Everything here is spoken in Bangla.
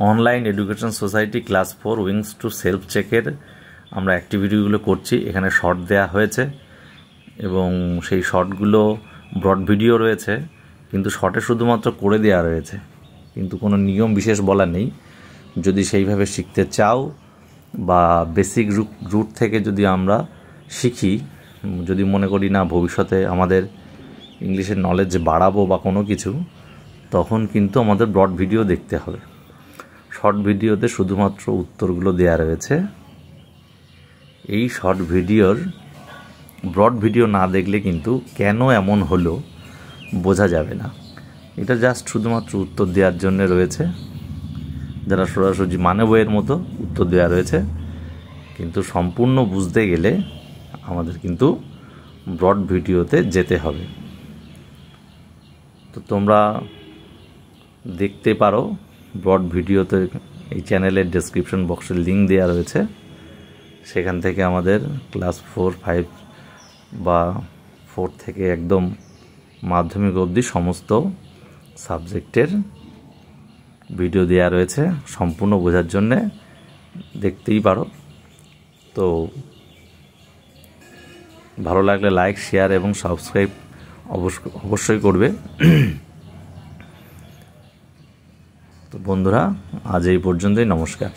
Online education society class 4 wings to self চেকের আমরা অ্যাক্টিভিটিগুলো করছি। এখানে শর্ট দেয়া হয়েছে এবং সেই শর্টগুলো ব্রড ভিডিও রয়েছে, কিন্তু শর্টে শুধুমাত্র করে দেওয়া রয়েছে, কিন্তু কোনো নিয়ম বিশেষ বলা নেই। যদি সেইভাবে শিখতে চাও বা বেসিক রুট থেকে যদি আমরা শিখি, যদি মনে করি না ভবিষ্যতে আমাদের ইংলিশের নলেজ বাড়াবো বা কোনো কিছু, তখন কিন্তু আমাদের ব্রড ভিডিও দেখতে হবে। শর্ট ভিডিওতে শুধুমাত্র উত্তরগুলো দেয়া রয়েছে। এই শর্ট ভিডিওর ব্রড ভিডিও না দেখলে কিন্তু কেন এমন হলো বোঝা যাবে না। এটা জাস্ট শুধুমাত্র উত্তর দেওয়ার জন্য রয়েছে, যারা সরাসরি মানে বইয়ের মতো উত্তর দেওয়া রয়েছে, কিন্তু সম্পূর্ণ বুঝতে গেলে আমাদের কিন্তু ব্রড ভিডিওতে যেতে হবে। তো তোমরা দেখতে পারো ব্রড ভিডিওতে, এই চ্যানেলের ডেসক্রিপশন বক্সের লিঙ্ক দেওয়া রয়েছে, সেখান থেকে আমাদের ক্লাস 4, 5 বা 4 থেকে একদম মাধ্যমিক অবধি সমস্ত সাবজেক্টের ভিডিও দেওয়া রয়েছে। সম্পূর্ণ বোঝার জন্যে দেখতেই পারো। তো ভালো লাগলে লাইক, শেয়ার এবং সাবস্ক্রাইব অবশ্যই করবে। তো বন্ধুরা, আজ এই পর্যন্তই। নমস্কার।